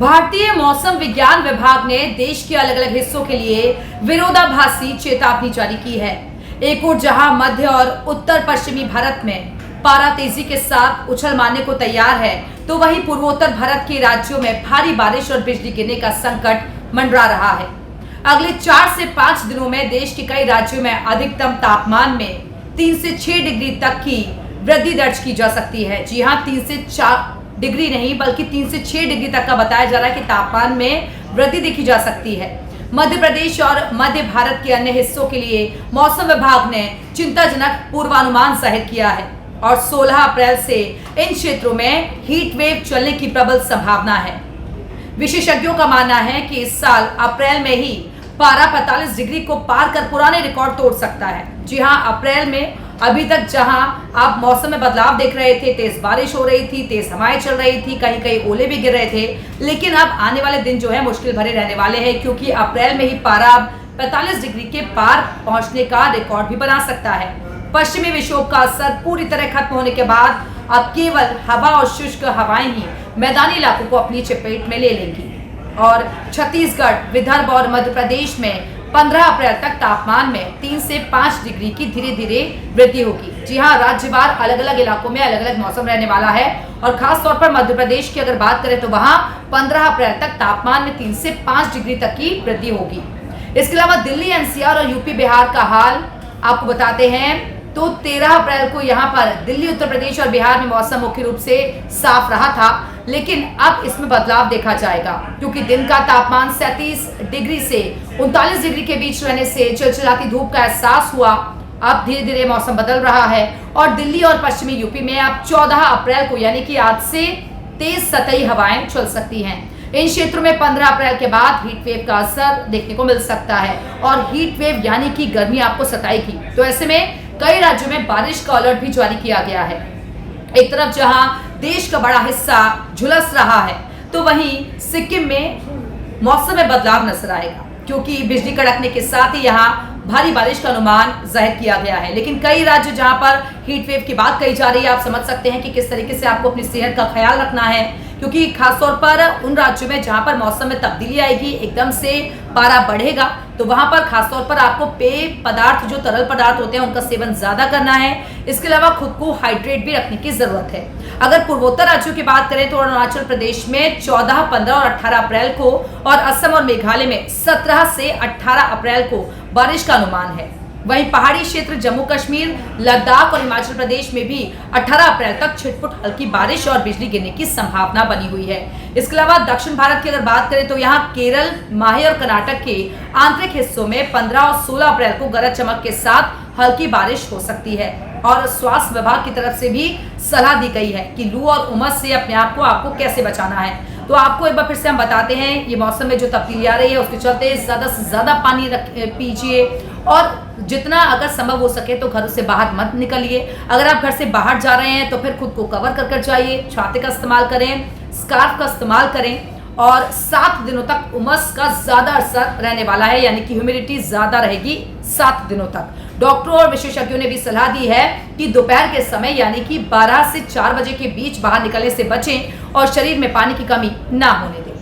भारतीय मौसम विज्ञान विभाग ने देश के अलग अलग हिस्सों के लिए विरोधाभासी चेतावनी जारी की है। एक ओर जहां मध्य और उत्तर पश्चिमी भारत में पारा तेजी के साथ उछल मारने को तैयार है, तो वहीं पूर्वोत्तर भारत के राज्यों में भारी बारिश और बिजली गिरने का संकट मंडरा रहा है। अगले 4 से 5 दिनों में देश के कई राज्यों में अधिकतम तापमान में 3 से 6 डिग्री तक की वृद्धि दर्ज की जा सकती है। जी हां, 3 से 4 डिग्री नहीं बल्कि 3 से 6 डिग्री तक का बताया जा रहा है कि तापमान में वृद्धि देखी जा सकती है। मध्य प्रदेश और मध्य भारत के अन्य हिस्सों के लिए मौसम विभाग ने चिंताजनक पूर्वानुमान जाहिर किया है और 16 अप्रैल से इन क्षेत्रों में हीट वेव चलने की प्रबल संभावना है। विशेषज्ञों का मानना है कि इस साल अप्रैल में ही पारा 45 डिग्री को पार कर पुराने रिकॉर्ड तोड़ सकता है। जी हां, अप्रैल में अभी तक जहां आप मौसम में बदलाव देख रहे थे, तेज बारिश हो रही थी, तेज हवाएं चल रही थी, कहीं कहीं ओले भी गिर रहे थे, लेकिन अब आने वाले दिन जो है मुश्किल भरे रहने वाले हैं, क्योंकि अप्रैल में ही पारा 45 डिग्री के पार पहुंचने का रिकॉर्ड भी बना सकता है। पश्चिमी विक्षोभ का असर पूरी तरह खत्म होने के बाद अब केवल हवा और शुष्क हवाएं ही मैदानी इलाकों को अपनी चपेट में ले लेंगी और छत्तीसगढ़, विदर्भ और मध्य प्रदेश में 15 अप्रैल तक तापमान में 3 से 5 डिग्री की धीरे धीरे वृद्धि होगी। जी हां, राज्यवार अलग अलग इलाकों में अलग अलग मौसम रहने वाला है और खास तौर पर मध्य प्रदेश की अगर बात करें तो वहां 15 अप्रैल तक तापमान में 3 से 5 डिग्री तक की वृद्धि होगी। इसके अलावा दिल्ली, एनसीआर और यूपी बिहार का हाल आपको बताते हैं तो 13 अप्रैल को यहाँ पर दिल्ली, उत्तर प्रदेश और बिहार में मौसम मुख्य रूप से साफ रहा था, लेकिन अब इसमें बदलाव देखा जाएगा, क्योंकि दिन का तापमान 37 डिग्री से 39 डिग्री के बीच रहने से चिलचिलाती धूप का एहसास हुआ। अब धीरे धीरे मौसम बदल रहा है और दिल्ली और पश्चिमी यूपी में अब 14 अप्रैल को यानी कि आज से तेज सतही हवाएं चल सकती हैं। इन क्षेत्रों में 15 अप्रैल के बाद हीट वेव का असर देखने को मिल सकता है और हीट वेव यानी कि गर्मी आपको सताएगी। तो ऐसे में कई राज्यों में बारिश का अलर्ट भी जारी किया गया है। एक तरफ जहां देश का बड़ा हिस्सा झुलस रहा है, तो वहीं सिक्किम में मौसम में बदलाव नजर आएगा, क्योंकि बिजली कड़कने के साथ ही यहां भारी बारिश का अनुमान जाहिर किया गया है। लेकिन कई राज्य जहां पर हीट वेव की बात कही जा रही है, आप समझ सकते हैं कि किस तरीके से आपको अपनी सेहत का ख्याल रखना है, क्योंकि खासतौर पर उन राज्यों में जहां पर मौसम में तब्दीली आएगी, एकदम से पारा बढ़ेगा, तो वहां पर खासतौर पर आपको पेय पदार्थ, जो तरल पदार्थ होते हैं, उनका सेवन ज्यादा करना है। इसके अलावा खुद को हाइड्रेट भी रखने की जरूरत है। अगर पूर्वोत्तर राज्यों की बात करें तो अरुणाचल प्रदेश में 14, 15 और 18 अप्रैल को और असम और मेघालय में 17 से 18 अप्रैल को बारिश का अनुमान है। वहीं पहाड़ी क्षेत्र जम्मू कश्मीर, लद्दाख और हिमाचल प्रदेश में भी 18 अप्रैल तक छिटपुट हल्की बारिश और बिजली गिरने की संभावना बनी हुई है। इसके अलावा दक्षिण भारत की अगर बात करें तो यहाँ केरल, माहे और कर्नाटक के आंतरिक हिस्सों में 15 और 16 अप्रैल को गरज चमक के साथ हल्की बारिश हो सकती है और स्वास्थ्य विभाग की तरफ से भी सलाह दी गई है कि लू और उमस से अपने आप को आपको कैसे बचाना है। तो आपको एक बार फिर से हम बताते हैं, ये मौसम में जो तब्दीली आ रही है उसके चलते ज्यादा से ज्यादा पानी पीजिए और जितना अगर संभव हो सके तो घर से बाहर मत निकलिए। अगर आप घर से बाहर जा रहे हैं तो फिर खुद को कवर कर जाइए, छाते का इस्तेमाल करें, स्कार्फ का इस्तेमाल करें और 7 दिनों तक उमस का ज्यादा असर रहने वाला है, यानी कि ह्यूमिडिटी ज्यादा रहेगी 7 दिनों तक। डॉक्टरों और विशेषज्ञों ने भी सलाह दी है कि दोपहर के समय यानी कि 12 से 4 बजे के बीच बाहर निकलने से बचें और शरीर में पानी की कमी ना होने दें।